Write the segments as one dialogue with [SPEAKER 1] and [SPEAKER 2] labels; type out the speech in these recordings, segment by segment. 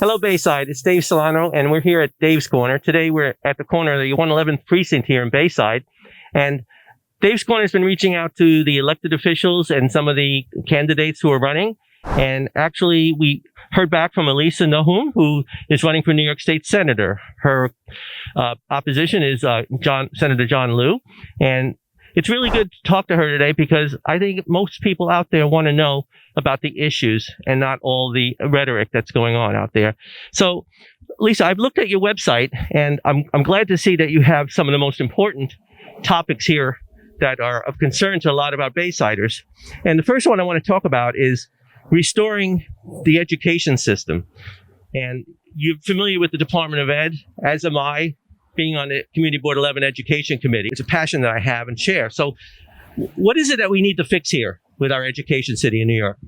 [SPEAKER 1] Hello, Bayside. It's Dave Solano, and we're here at Dave's Corner. Today, we're at the corner of the 111th precinct here in Bayside. And Dave's Corner has been reaching out to the elected officials and some of the candidates who are running. And actually, we heard back from Elisa, who is running for New York State Senator. Her opposition is Senator John Liu. And it's really good to talk to her today because I think most people out there want to know about the issues and not all the rhetoric that's going on out there. So, Lisa, I've looked at your website and I'm glad to see that you have some of the most important topics here that are of concern to a lot of our Baysiders. And the first one I want to talk about is restoring the education system. And you're familiar with the Department of Ed, as am I, being on the Community Board 11 Education Committee. It's a passion that I have and share. So what is it that we need to fix here with our education city in New York?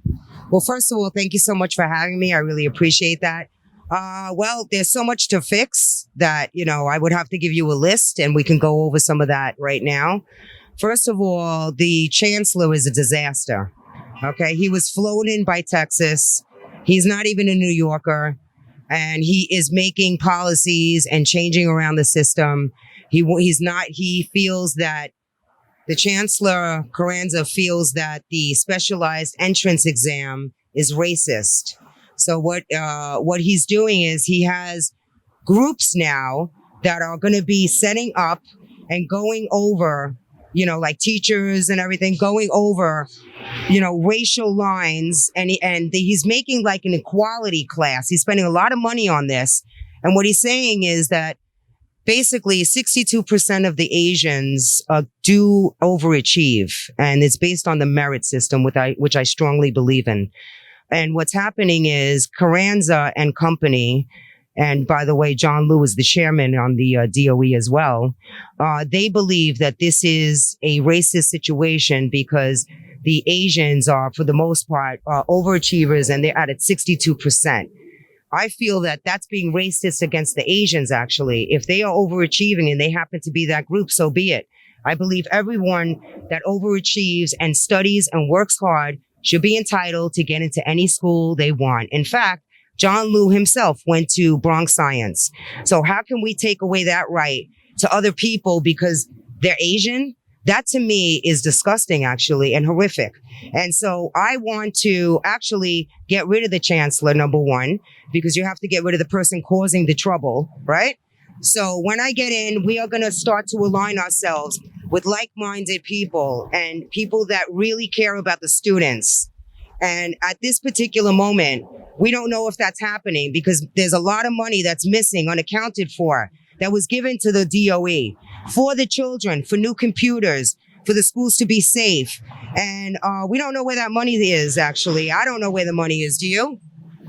[SPEAKER 2] Well, first of all, thank you so much for having me. I really appreciate that. Well, there's so much to fix that, I would have to give you a list and we can go over some of that right now. First of all, the chancellor is a disaster. Okay. He was flown in by Texas. He's not even a New Yorker. And he is making policies and changing around the system. He feels that the Chancellor Carranza feels that the specialized entrance exam is racist. So what he's doing is he has groups now that are going to be setting up and going over, like teachers and everything, going over, racial lines. And he's making like an equality class. He's spending a lot of money on this. And what he's saying is that basically 62% of the Asians do overachieve. And it's based on the merit system, which I strongly believe in. And what's happening is Carranza and company, and by the way, John Liu is the chairman on the DOE as well. They believe that this is a racist situation because the Asians are, for the most part, overachievers, and they're at 62%. I feel that that's being racist against the Asians, actually. If they are overachieving and they happen to be that group, so be it. I believe everyone that overachieves and studies and works hard should be entitled to get into any school they want. In fact, John Liu himself went to Bronx Science. So how can we take away that right to other people because they're Asian? That to me is disgusting, actually, and horrific. And so I want to actually get rid of the chancellor, number one, because you have to get rid of the person causing the trouble, right? So when I get in, we are going to start to align ourselves with like-minded people and people that really care about the students. And at this particular moment, we don't know if that's happening because there's a lot of money that's missing, unaccounted for, that was given to the DOE for the children, for new computers, for the schools to be safe. And we don't know where that money is, actually. I don't know where the money is. Do you?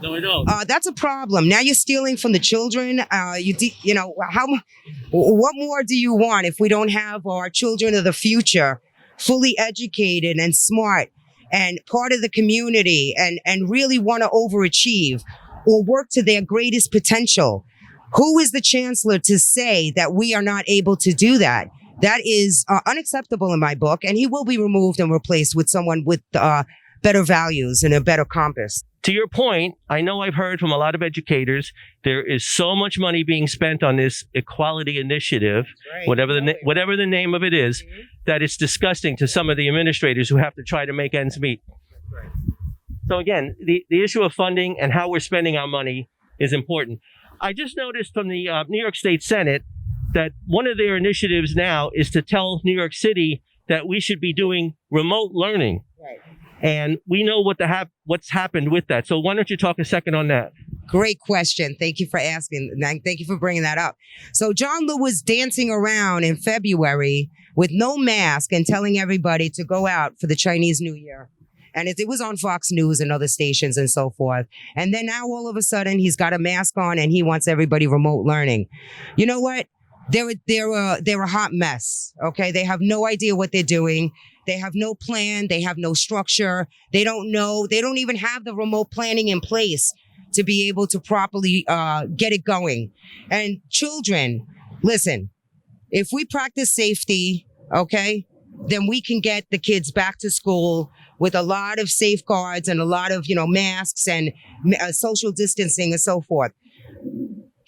[SPEAKER 1] No, I don't.
[SPEAKER 2] That's a problem. Now you're stealing from the children. What more do you want if we don't have our children of the future fully educated and smart and part of the community and really want to overachieve or work to their greatest potential? Who is the chancellor to say that we are not able to do that? That is unacceptable in my book, and he will be removed and replaced with someone with better values and a better compass.
[SPEAKER 1] To your point, I know I've heard from a lot of educators, there is so much money being spent on this equality initiative, right, whatever the name of it is, that it's disgusting to some of the administrators who have to try to make ends meet. Right. So again, the issue of funding and how we're spending our money is important. I just noticed from the New York State Senate that one of their initiatives now is to tell New York City that we should be doing remote learning. Right. And we know what's happened with that. So why don't you talk a second on that?
[SPEAKER 2] Great question. Thank you for asking. Thank you for bringing that up. So John Liu was dancing around in February with no mask and telling everybody to go out for the Chinese New Year. And it was on Fox News and other stations and so forth. And then now all of a sudden he's got a mask on and he wants everybody remote learning. You know what? They're a hot mess. Okay. They have no idea what they're doing. They have no plan. They have no structure. They don't know. They don't even have the remote planning in place to be able to properly get it going. And children, listen, if we practice safety, okay, then we can get the kids back to school with a lot of safeguards and a lot of, masks and social distancing and so forth.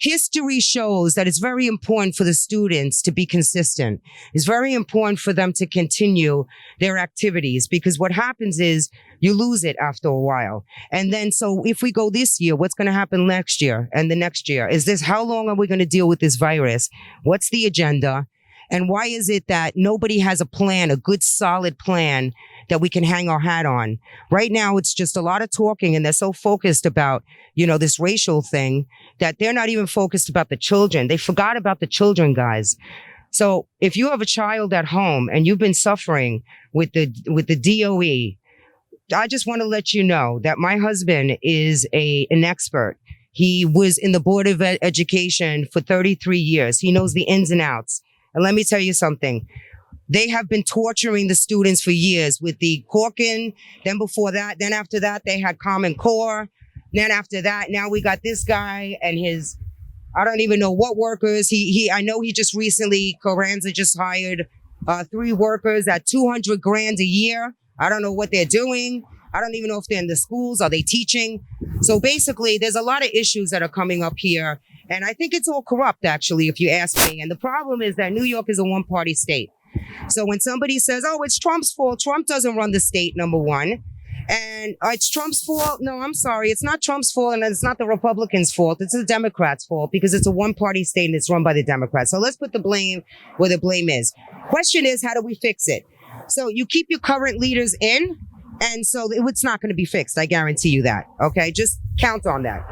[SPEAKER 2] History shows that it's very important for the students to be consistent. It's very important for them to continue their activities, because what happens is you lose it after a while. And then, so if we go this year, what's going to happen next year and the next year? How long are we going to deal with this virus? What's the agenda? And why is it that nobody has a plan, a good solid plan that we can hang our hat on? Right now, it's just a lot of talking, and they're so focused about, this racial thing, that they're not even focused about the children. They forgot about the children, guys. So if you have a child at home and you've been suffering with the DOE, I just want to let you know that my husband is an expert. He was in the Board of Education for 33 years. He knows the ins and outs. And let me tell you something. They have been torturing the students for years with the Corkin. Then before that, then after that, they had Common Core. Then after that, now we got this guy and his, I don't even know what workers. I know he just recently, Carranza just hired 3 workers at $200,000 a year. I don't know what they're doing. I don't even know if they're in the schools. Are they teaching? So basically, there's a lot of issues that are coming up here. And I think it's all corrupt, actually, if you ask me. And the problem is that New York is a one-party state. So when somebody says, oh, it's Trump's fault, Trump doesn't run the state, number one. And it's Trump's fault. No, I'm sorry. It's not Trump's fault, and it's not the Republicans' fault. It's the Democrats' fault, because it's a one-party state and it's run by the Democrats. So let's put the blame where the blame is. Question is, how do we fix it? So you keep your current leaders in, and so it's not going to be fixed. I guarantee you that. Okay, just count on that.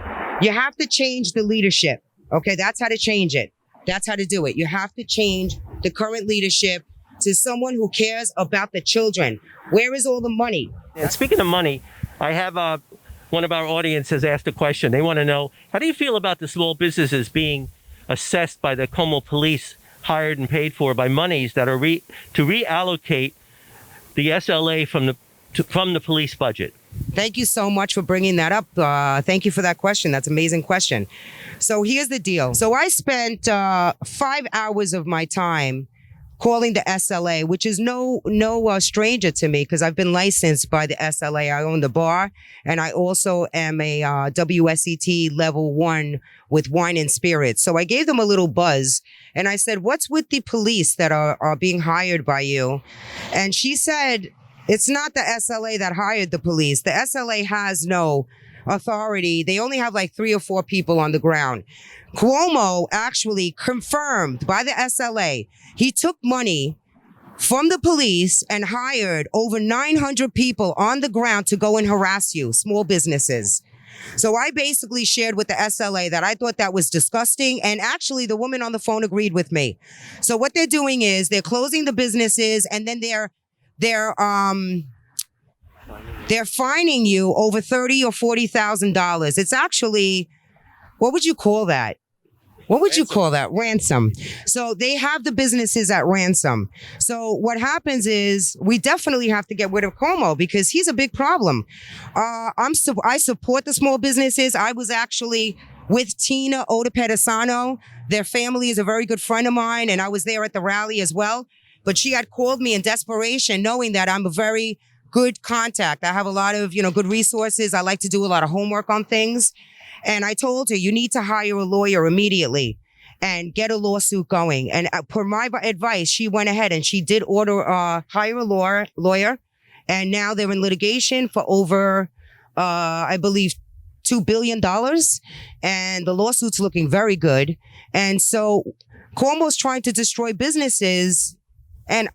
[SPEAKER 2] You have to change the leadership. Okay, that's how to change it. That's how to do it. You have to change the current leadership to someone who cares about the children. Where is all the money?
[SPEAKER 1] And speaking of money, I have one of our audience has asked a question. They want to know, how do you feel about the small businesses being assessed by the Como police, hired and paid for by monies that are to reallocate the SLA from the police budget?
[SPEAKER 2] Thank you so much for bringing that up. Thank you for that question. That's an amazing question. So here's the deal. So I spent 5 hours of my time calling the SLA, which is no stranger to me, because I've been licensed by the SLA. I own the bar, and I also am a WSET level 1 with wine and spirits. So I gave them a little buzz, and I said, what's with the police that are being hired by you? And she said, it's not the SLA that hired the police. The SLA has no authority. They only have like 3 or 4 people on the ground. Cuomo actually confirmed by the SLA, he took money from the police and hired over 900 people on the ground to go and harass you, small businesses. So I basically shared with the SLA that I thought that was disgusting. And actually, the woman on the phone agreed with me. So what they're doing is they're closing the businesses, and then they're fining you over $30,000 or $40,000. It's actually, what would you call that? What would you call that? Ransom. So they have the businesses at ransom. So what happens is we definitely have to get rid of Cuomo, because he's a big problem. I support the small businesses. I was actually with Tina Odepedisano. Their family is a very good friend of mine, and I was there at the rally as well. But she had called me in desperation, knowing that I'm a very good contact. I have a lot of, good resources. I like to do a lot of homework on things. And I told her, you need to hire a lawyer immediately and get a lawsuit going. And per my advice, she went ahead and she did hire a lawyer. And now they're in litigation for over, I believe, $2 billion. And the lawsuit's looking very good. And so Cuomo's trying to destroy businesses. And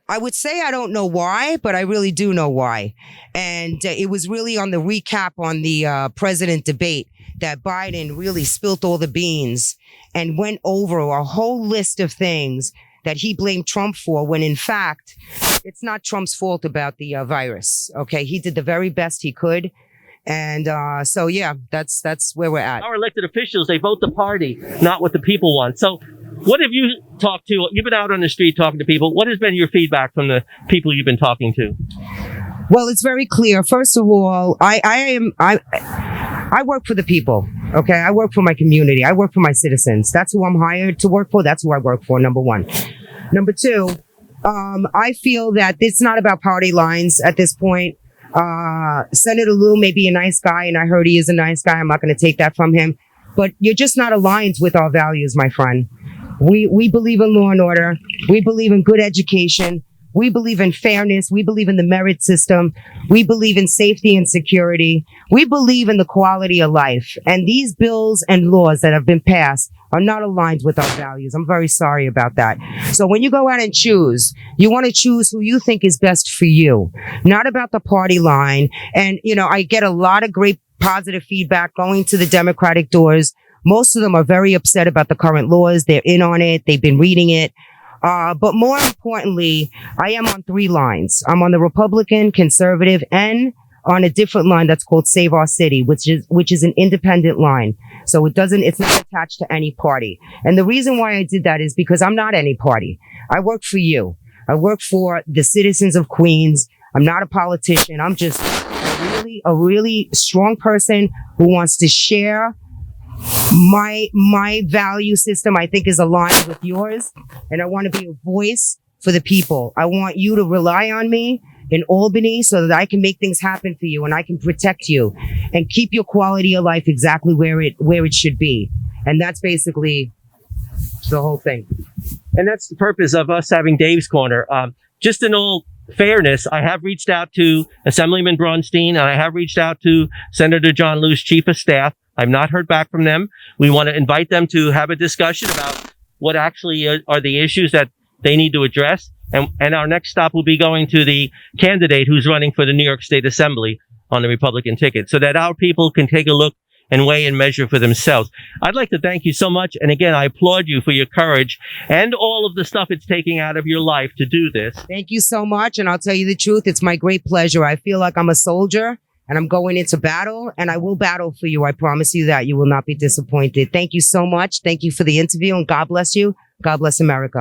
[SPEAKER 2] I would say I don't know why, but I really do know why. And it was really on the recap on the president debate that Biden really spilt all the beans and went over a whole list of things that he blamed Trump for, when in fact, it's not Trump's fault about the virus. Okay, he did the very best he could. And so, yeah, that's where we're at.
[SPEAKER 1] Our elected officials, they vote the party, not what the people want. So what have you talked to? You've been out on the street talking to people. What has been your feedback from the people you've been talking to?
[SPEAKER 2] Well, it's very clear. First of all, I work for the people. Okay, I work for my community. I work for my citizens. That's who I'm hired to work for. That's who I work for, number one. Number two, I feel that it's not about party lines at this point. Senator Lou may be a nice guy, and I heard he is a nice guy. I'm not going to take that from him. But you're just not aligned with our values, my friend. We believe in law and order. We believe in good education. We believe in fairness. We believe in the merit system. We believe in safety and security. We believe in the quality of life. And these bills and laws that have been passed are not aligned with our values. I'm very sorry about that. So when you go out and choose, you want to choose who you think is best for you, not about the party line. And, I get a lot of great positive feedback going to the Democratic doors. Most of them are very upset about the current laws. They're in on it. They've been reading it. But more importantly, I am on 3 lines. I'm on the Republican, conservative, and on a different line that's called Save Our City, which is an independent line. So it's not attached to any party. And the reason why I did that is because I'm not any party. I work for you. I work for the citizens of Queens. I'm not a politician. I'm just a really strong person who wants to share my value system. I think is aligned with yours, and I want to be a voice for the people. I want you to rely on me in Albany so that I can make things happen for you and I can protect you and keep your quality of life exactly where it should be. And that's basically the whole thing.
[SPEAKER 1] And that's the purpose of us having Dave's Corner. Just in all fairness, I have reached out to Assemblyman Braunstein and I have reached out to Senator John Lewis, Chief of Staff. I've not heard back from them. We want to invite them to have a discussion about what actually are the issues that they need to address. And our next stop will be going to the candidate who's running for the New York State Assembly on the Republican ticket so that our people can take a look and weigh and measure for themselves. I'd like to thank you so much. And again, I applaud you for your courage and all of the stuff it's taking out of your life to do this.
[SPEAKER 2] Thank you so much. And I'll tell you the truth. It's my great pleasure. I feel like I'm a soldier and I'm going into battle, and I will battle for you. I promise you that. You will not be disappointed. Thank you so much. Thank you for the interview, and God bless you. God bless America.